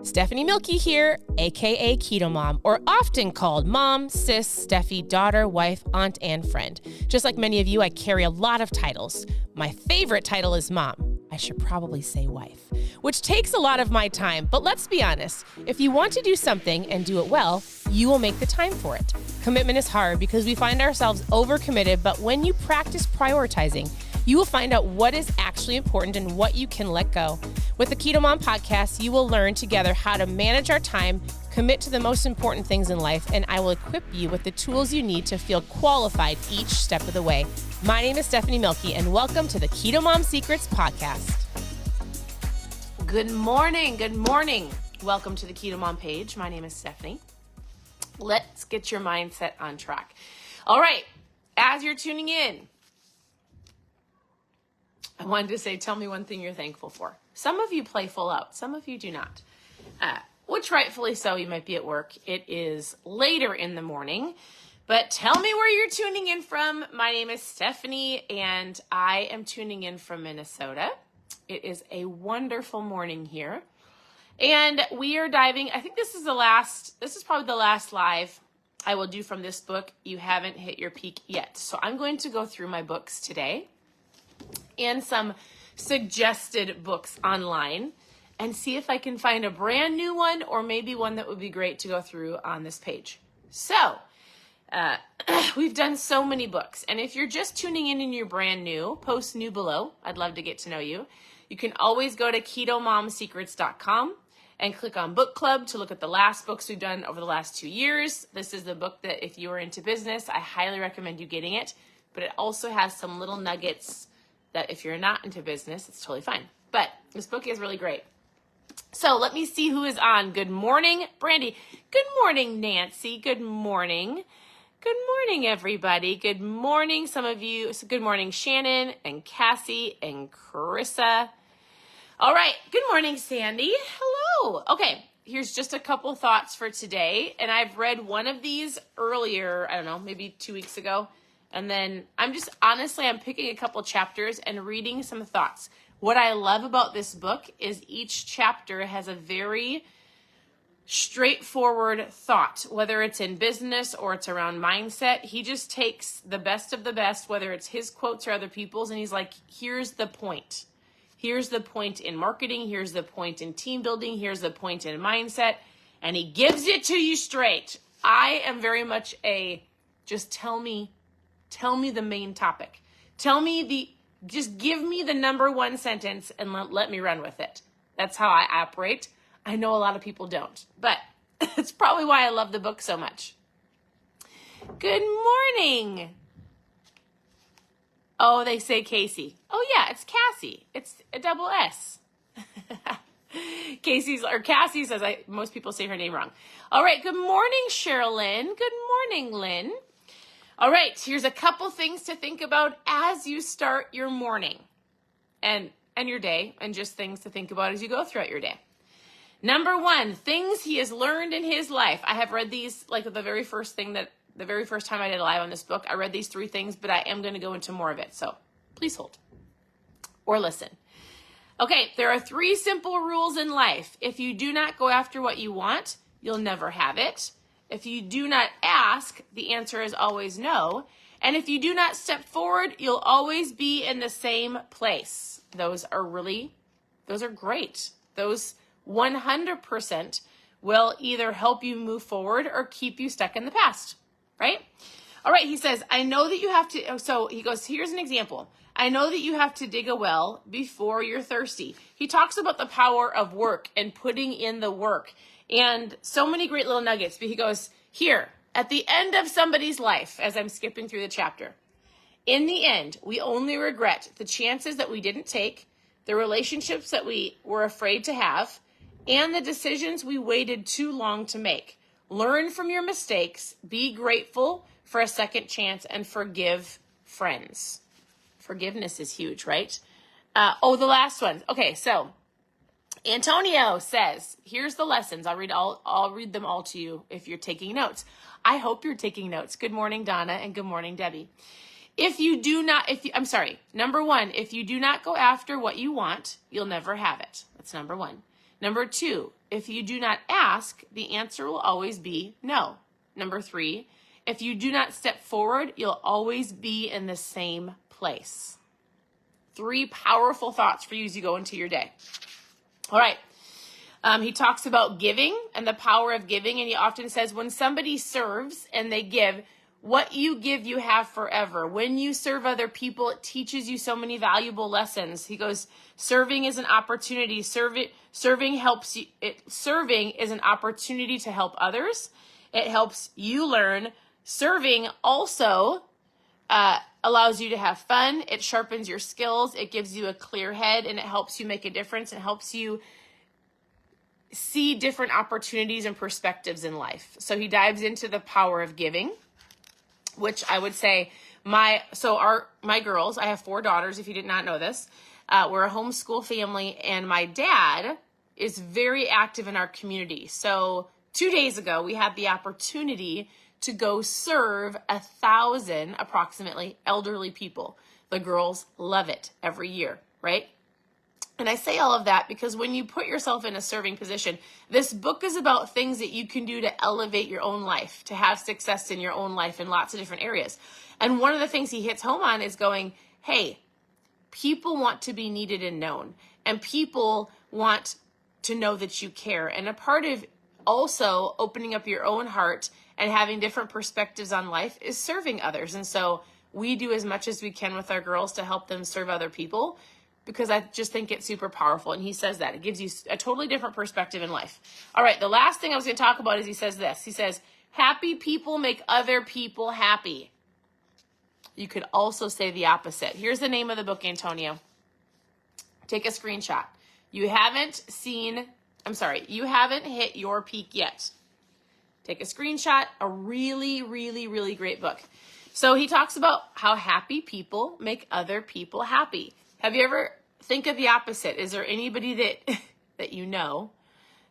Stephanie Milky here, aka KetoMOM, or often called mom, sis, Steffi, daughter, wife, aunt, and friend. Just like many of you, I carry a lot of titles. My favorite title is mom. I should probably say wife, which takes a lot of my time. But let's be honest, if you want to do something and do it well, you will make the time for it. Commitment is hard because we find ourselves overcommitted, but when you practice prioritizing, you will find out what is actually important and what you can let go. With the KetoMOM podcast, you will learn together how to manage our time, commit to the most important things in life, and I will equip you with the tools you need to feel qualified each step of the way. My name is Stephanie Milky, and welcome to the KetoMOM Secrets podcast. Good morning. Good morning. Welcome to the KetoMOM page. My name is Stephanie. Let's get your mindset on track. All right. As you're tuning in, I wanted to say, tell me one thing you're thankful for. Some of you play full out. Some of you do not, which rightfully so. You might be at work. It is later in the morning, but tell me where you're tuning in from. My name is Stephanie, and I am tuning in from Minnesota. It is a wonderful morning here, and we are diving. I think this is probably the last live I will do from this book. You haven't hit your peak yet. So I'm going to go through my books today and some suggested books online and see if I can find a brand new one or maybe one that would be great to go through on this page. So we've done so many books. And if you're just tuning in and you're brand new, post new below. I'd love to get to know you. You can always go to KetoMomSecrets.com and click on book club to look at the last books we've done over the last 2 years. This is the book that if you are into business, I highly recommend you getting it. But it also has some little nuggets that if you're not into business, it's totally fine. But this book is really great. So let me see who is on. Good morning, Brandy. Good morning, Nancy. Good morning. Good morning, everybody. Good morning, some of you. So good morning, Shannon and Cassie and Carissa. All right. Good morning, Sandy. Hello. Okay. Here's just a couple thoughts for today. And I've read one of these earlier, I don't know, maybe 2 weeks ago. And then I'm picking a couple chapters and reading some thoughts. What I love about this book is each chapter has a very straightforward thought, whether it's in business or it's around mindset. He just takes the best of the best, whether it's his quotes or other people's, and he's like, here's the point. Here's the point in marketing. Here's the point in team building. Here's the point in mindset. And he gives it to you straight. I am very much just tell me the main topic. Just give me the number one sentence and let me run with it. That's how I operate. I know a lot of people don't, but it's probably why I love the book so much. Good morning. Oh, they say Casey. Oh yeah, it's Cassie. It's a double S. Cassie says most people say her name wrong. All right. Good morning, Sherilyn. Good morning, Lynn. All right, here's a couple things to think about as you start your morning and your day, and just things to think about as you go throughout your day. Number one, things he has learned in his life. I have read these like the very first time I did a live on this book. I read these 3 things, but I am going to go into more of it. So please hold or listen. Okay, there are 3 simple rules in life. If you do not go after what you want, you'll never have it. If you do not ask, the answer is always no. And if you do not step forward, you'll always be in the same place. Those are great. Those 100% will either help you move forward or keep you stuck in the past, right? All right, he says, I know that you have to, so he goes, here's an example. I know that you have to dig a well before you're thirsty. He talks about the power of work and putting in the work. And so many great little nuggets. But he goes, here, at the end of somebody's life, as I'm skipping through the chapter, in the end, we only regret the chances that we didn't take, the relationships that we were afraid to have, and the decisions we waited too long to make. Learn from your mistakes, be grateful for a second chance, and forgive friends. Forgiveness is huge, right? The last one. Okay, so Antonio says, here's the lessons. I'll read them all to you if you're taking notes. I hope you're taking notes. Good morning, Donna, and good morning, Debbie. Number one, if you do not go after what you want, you'll never have it. That's number one. Number 2, if you do not ask, the answer will always be no. Number 3, if you do not step forward, you'll always be in the same place. 3 powerful thoughts for you as you go into your day. All right. He talks about giving and the power of giving, and he often says when somebody serves and they give, what you give you have forever. When you serve other people, it teaches you so many valuable lessons. He goes, serving is an opportunity. Serving helps you. Serving is an opportunity to help others. It helps you learn. Serving also allows you to have fun. It sharpens your skills. It gives you a clear head, and it helps you make a difference. It helps you see different opportunities and perspectives in life. So he dives into the power of giving, which I would say my girls, I have 4 daughters, if you did not know this. We're a homeschool family, and my dad is very active in our community. So 2 days ago, we had the opportunity to go serve 1,000 approximately elderly people. The girls love it every year, right? And I say all of that because when you put yourself in a serving position, this book is about things that you can do to elevate your own life, to have success in your own life in lots of different areas. And one of the things he hits home on is going, hey, people want to be needed and known, and people want to know that you care. And a part of also opening up your own heart and having different perspectives on life is serving others. And so we do as much as we can with our girls to help them serve other people, because I just think it's super powerful. And he says that. It gives you a totally different perspective in life. All right, the last thing I was going to talk about is he says this. He says, happy people make other people happy. You could also say the opposite. Here's the name of the book, Antonio. Take a screenshot. You haven't hit your peak yet. Take a screenshot. A really, really, really great book. So he talks about how happy people make other people happy. Have you ever think of the opposite? Is there anybody that you know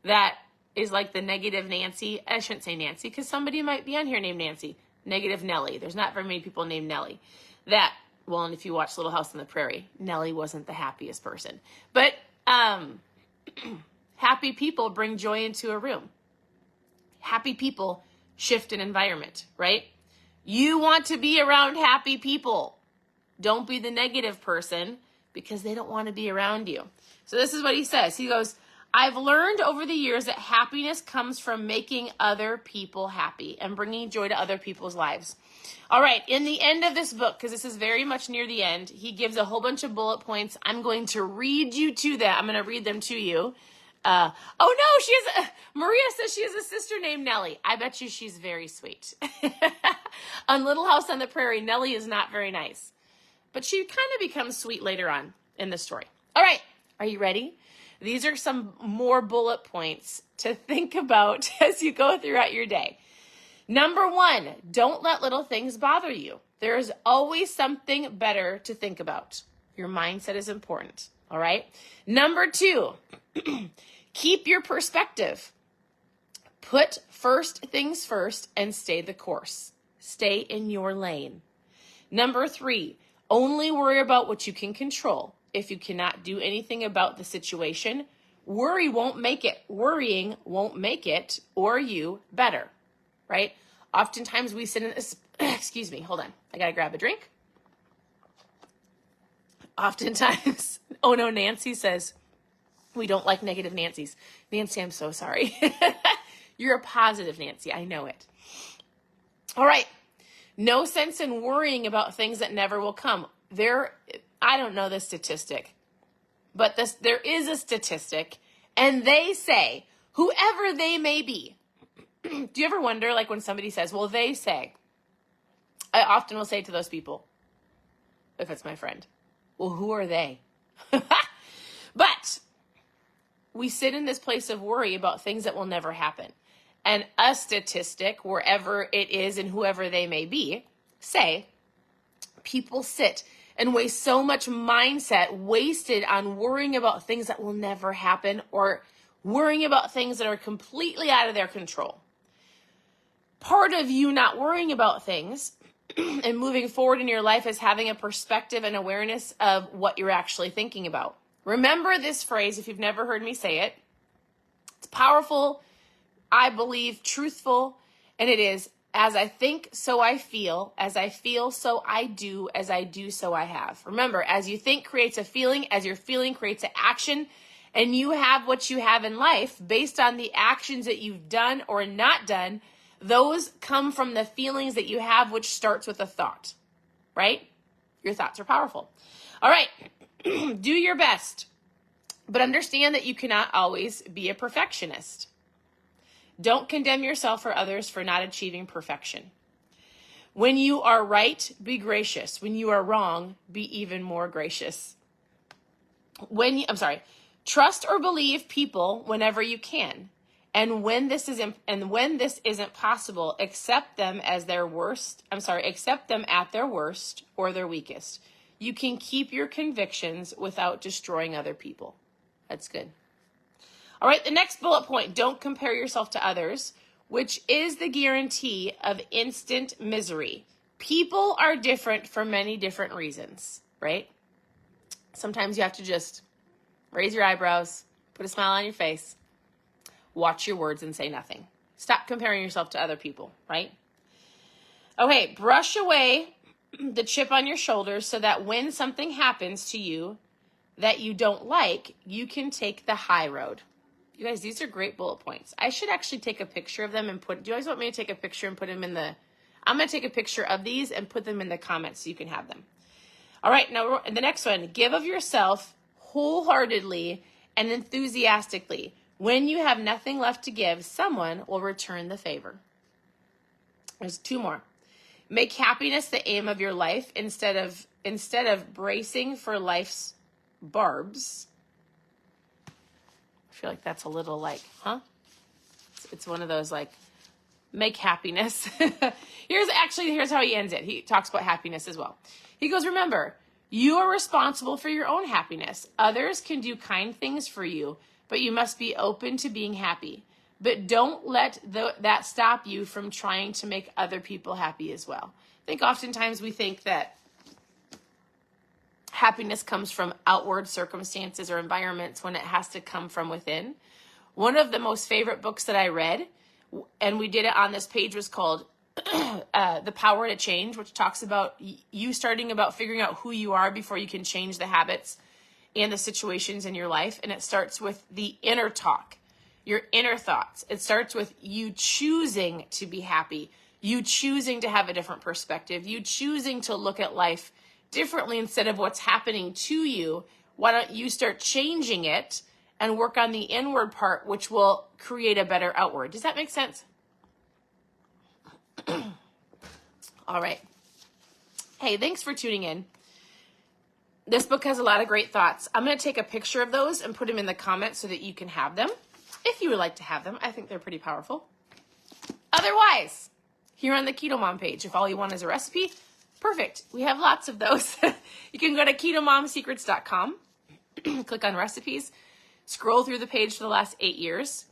that is like the negative Nancy? I shouldn't say Nancy because somebody might be on here named Nancy. Negative Nellie. There's not very many people named Nellie. And if you watch Little House on the Prairie, Nellie wasn't the happiest person. But happy people bring joy into a room. Happy people shift an environment, right? You want to be around happy people. Don't be the negative person because they don't want to be around you. So this is what he says. He goes, I've learned over the years that happiness comes from making other people happy and bringing joy to other people's lives. All right, in the end of this book, because this is very much near the end, he gives a whole bunch of bullet points. I'm going to read you to that. I'm going to read them to you. Maria says she has a sister named Nellie. I bet you she's very sweet. On Little House on the Prairie, Nellie is not very nice. But she kind of becomes sweet later on in the story. All right, are you ready? These are some more bullet points to think about as you go throughout your day. Number 1, don't let little things bother you. There is always something better to think about. Your mindset is important, all right? Number 2, keep your perspective. Put first things first and stay the course. Stay in your lane. Number 3, only worry about what you can control. If you cannot do anything about the situation, worrying won't make it or you better, right? Oftentimes we sit in this, excuse me, hold on. I got to grab a drink. Oftentimes, oh no, Nancy says, we don't like negative Nancys. Nancy, I'm so sorry. You're a positive Nancy. I know it. All right. No sense in worrying about things that never will come. I don't know the statistic, but there is a statistic, and they say, whoever they may be. Do you ever wonder, like when somebody says, well, they say, I often will say to those people, if it's my friend, well, who are they? But we sit in this place of worry about things that will never happen. And a statistic, wherever it is and whoever they may be, say people sit and waste so much mindset wasted on worrying about things that will never happen or worrying about things that are completely out of their control. Part of you not worrying about things and moving forward in your life is having a perspective and awareness of what you're actually thinking about. Remember this phrase, if you've never heard me say it, It's powerful, I believe, truthful, and it is, as I think, so I feel. As I feel, so I do. As I do, so I have. Remember, as you think creates a feeling, as your feeling creates an action, and you have what you have in life based on the actions that you've done or not done. Those come from the feelings that you have, which starts with a thought, right? Your thoughts are powerful. All right, do your best, but understand that you cannot always be a perfectionist. Don't condemn yourself or others for not achieving perfection. When you are right, be gracious. When you are wrong, be even more gracious. Trust or believe people whenever you can. And when this isn't possible, accept them at their worst or their weakest. You can keep your convictions without destroying other people. That's good. All right, the next bullet point, don't compare yourself to others, which is the guarantee of instant misery. People are different for many different reasons, right? Sometimes you have to just raise your eyebrows, put a smile on your face, watch your words and say nothing. Stop comparing yourself to other people, right? Okay, brush away the chip on your shoulder so that when something happens to you that you don't like, you can take the high road. You guys, these are great bullet points. I should actually take a picture of them and do you guys want me to take a picture and put them in I'm going to take a picture of these and put them in the comments so you can have them. All right, now the next one, give of yourself wholeheartedly and enthusiastically. When you have nothing left to give, someone will return the favor. There's two more. Make happiness the aim of your life instead of bracing for life's barbs. I feel like that's a little like, It's one of those like, make happiness. Here's how he ends it. He talks about happiness as well. He goes, remember, you are responsible for your own happiness. Others can do kind things for you, but you must be open to being happy. But don't let that stop you from trying to make other people happy as well. I think oftentimes we think that happiness comes from outward circumstances or environments when it has to come from within. One of the most favorite books that I read, and we did it on this page, was called The Power to Change, which talks about you figuring out who you are before you can change the habits and the situations in your life. And it starts with the inner talk, your inner thoughts. It starts with you choosing to be happy, you choosing to have a different perspective, you choosing to look at life differently instead of what's happening to you. Why don't you start changing it and work on the inward part, which will create a better outward? Does that make sense? All right. Hey, thanks for tuning in. This book has a lot of great thoughts. I'm going to take a picture of those and put them in the comments so that you can have them. If you would like to have them, I think they're pretty powerful. Otherwise, here on the KetoMOM page, if all you want is a recipe, perfect. We have lots of those. You can go to ketomomsecrets.com, click on recipes, scroll through the page for the last 8 years.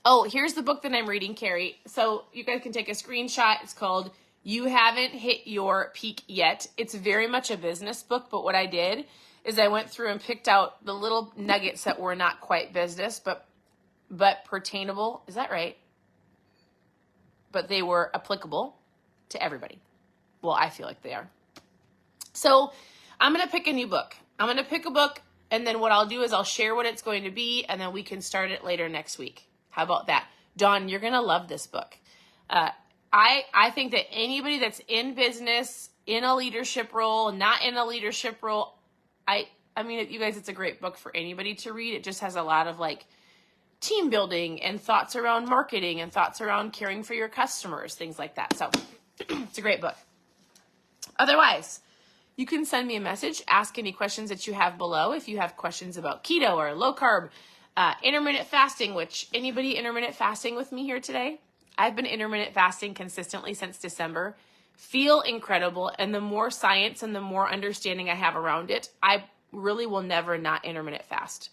Oh, here's the book that I'm reading, Carrie. So you guys can take a screenshot. It's called You Haven't Hit Your Peak Yet. It's very much a business book, but what I did is I went through and picked out the little nuggets that were not quite business, but pertainable. Is that right? But they were applicable to everybody. Well, I feel like they are. So I'm going to pick a new book. I'm going to pick a book, and then what I'll do is I'll share what it's going to be, and then we can start it later next week. How about that? Dawn, you're going to love this book. I think that anybody that's in business, in a leadership role, not in a leadership role, I mean, you guys, it's a great book for anybody to read. It just has a lot of like team building and thoughts around marketing and thoughts around caring for your customers, things like that. So it's a great book. Otherwise, you can send me a message, ask any questions that you have below. If you have questions about keto or low carb, intermittent fasting, which anybody intermittent fasting with me here today? I've been intermittent fasting consistently since December. Feel incredible. And the more science and the more understanding I have around it, I really will never not intermittent fast.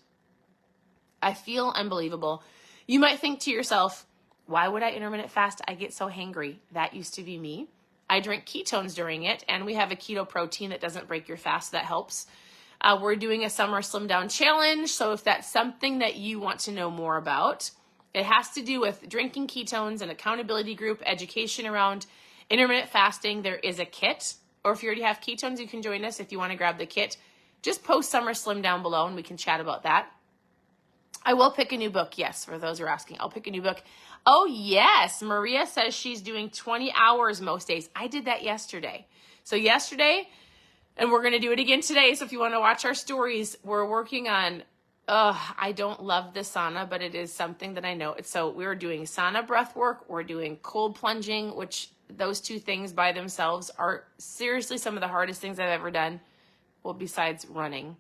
I feel unbelievable. You might think to yourself, why would I intermittent fast? I get so hangry. That used to be me. I drink ketones during it, and we have a keto protein that doesn't break your fast. That helps. We're doing a summer slim down challenge. So if that's something that you want to know more about, it has to do with drinking ketones, an accountability group, education around intermittent fasting. There is a kit, or if you already have ketones, you can join us if you want to grab the kit. Just post Summer Slim down below and we can chat about that. I will pick a new book. Yes, for those who are asking, I'll pick a new book. Oh, yes. Maria says she's doing 20 hours most days. I did that yesterday. So yesterday, and we're going to do it again today. So if you want to watch our stories, we're working on, I don't love the sauna, but it is something that I know. So we're doing sauna breath work. We're doing cold plunging, which those two things by themselves are seriously some of the hardest things I've ever done. Well, besides running.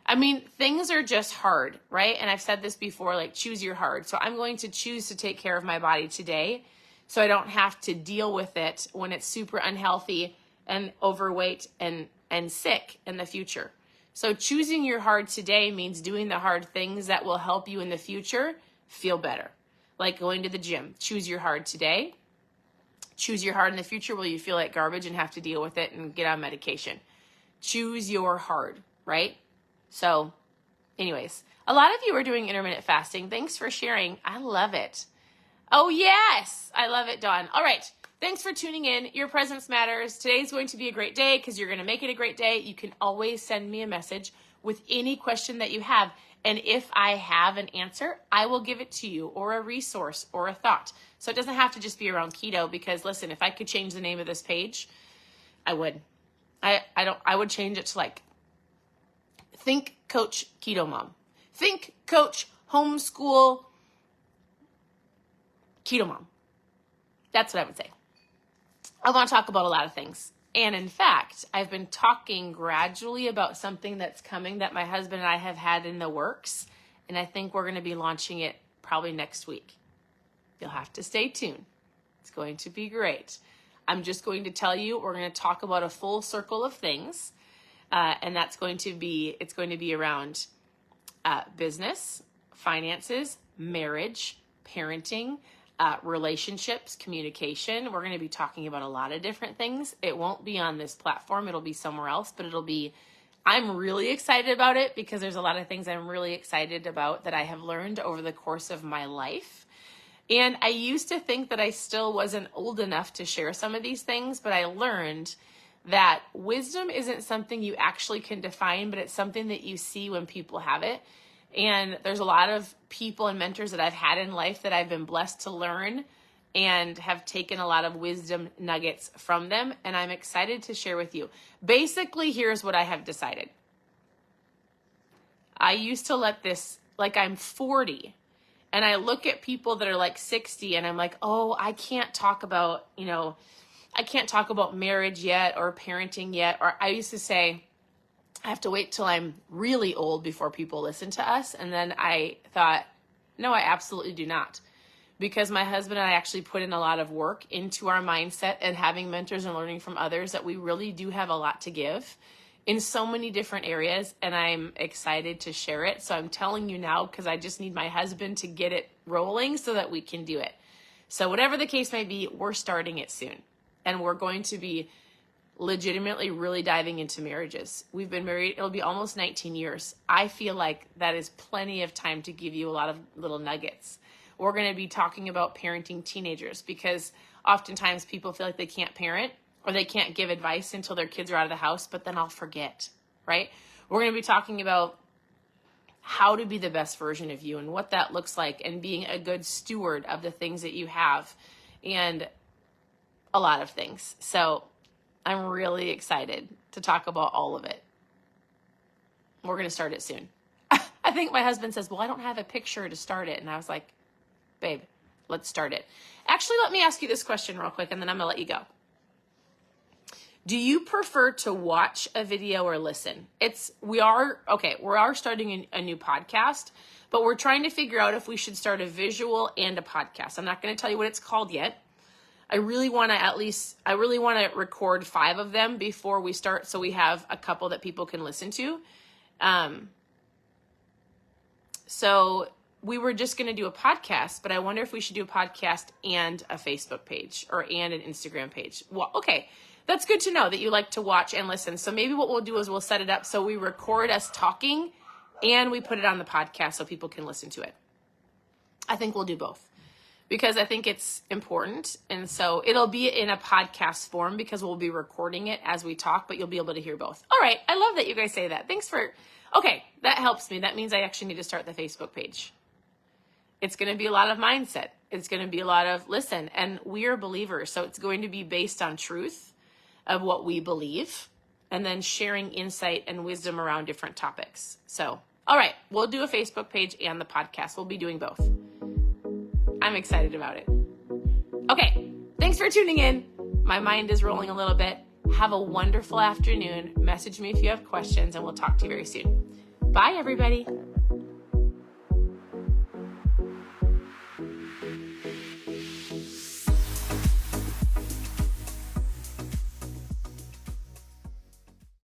I mean, things are just hard, right? And I've said this before, like choose your hard. So I'm going to choose to take care of my body today so I don't have to deal with it when it's super unhealthy and overweight and sick in the future. So choosing your hard today means doing the hard things that will help you in the future feel better. Like going to the gym. Choose your hard today. Choose your hard in the future where you feel like garbage and have to deal with it and get on medication. Choose your hard, right? So anyways, a lot of you are doing intermittent fasting. Thanks for sharing. I love it. Oh, yes. I love it, Dawn. All right. Thanks for tuning in. Your presence matters. Today's going to be a great day because you're going to make it a great day. You can always send me a message with any question that you have. And if I have an answer, I will give it to you, or a resource or a thought. So it doesn't have to just be around keto, because listen, if I could change the name of this page, I would. I would change it to like Think Coach KetoMOM. Think Coach Homeschool KetoMOM. That's what I would say. I want to talk about a lot of things. And in fact, I've been talking gradually about something that's coming that my husband and I have had in the works. And I think we're going to be launching it probably next week. You'll have to stay tuned. It's going to be great. I'm just going to tell you, we're going to talk about a full circle of things. And it's going to be around business, finances, marriage, parenting, relationships, communication. We're going to be talking about a lot of different things. It won't be on this platform. It'll be somewhere else, but I'm really excited about it because there's a lot of things I'm really excited about that I have learned over the course of my life. And I used to think that I still wasn't old enough to share some of these things, but I learned that wisdom isn't something you actually can define, but it's something that you see when people have it. And there's a lot of people and mentors that I've had in life that I've been blessed to learn and have taken a lot of wisdom nuggets from them. And I'm excited to share with you. Basically, here's what I have decided. I used to let this, like I'm 40, and I look at people that are like 60 and I'm like, oh, I can't talk about marriage yet or parenting yet. Or I used to say, I have to wait till I'm really old before people listen to us. And then I thought, no, I absolutely do not. Because my husband and I actually put in a lot of work into our mindset and having mentors and learning from others, that we really do have a lot to give in so many different areas. And I'm excited to share it. So I'm telling you now because I just need my husband to get it rolling so that we can do it. So whatever the case may be, we're starting it soon. And we're going to be legitimately really diving into marriages. We've been married, it'll be almost 19 years. I feel like that is plenty of time to give you a lot of little nuggets. We're going to be talking about parenting teenagers because oftentimes people feel like they can't parent or they can't give advice until their kids are out of the house, but then I'll forget, right? We're going to be talking about how to be the best version of you and what that looks like and being a good steward of the things that you have and a lot of things. So I'm really excited to talk about all of it. We're going to start it soon. I think my husband says, well, I don't have a picture to start it. And I was like, babe, let's start it. Actually, let me ask you this question real quick, and then I'm going to let you go. Do you prefer to watch a video or listen? We are starting a new podcast, but we're trying to figure out if we should start a visual and a podcast. I'm not going to tell you what it's called yet. I really want to record 5 of them before we start, so we have a couple that people can listen to. So we were just going to do a podcast, but I wonder if we should do a podcast and a Facebook page and an Instagram page. Well, okay. that's good to know that you like to watch and listen. So maybe what we'll do is we'll set it up so we record us talking and we put it on the podcast so people can listen to it. I think we'll do both because I think it's important. And so it'll be in a podcast form because we'll be recording it as we talk, but you'll be able to hear both. All right. I love that you guys say that. Thanks for, okay, that helps me. That means I actually need to start the Facebook page. It's going to be a lot of mindset. It's going to be a lot of listen, and we are believers. So it's going to be based on truth of what we believe and then sharing insight and wisdom around different topics. So, all right, we'll do a Facebook page and the podcast. We'll be doing both. I'm excited about it. Okay, thanks for tuning in. My mind is rolling a little bit. Have a wonderful afternoon. Message me if you have questions, and we'll talk to you very soon. Bye, everybody.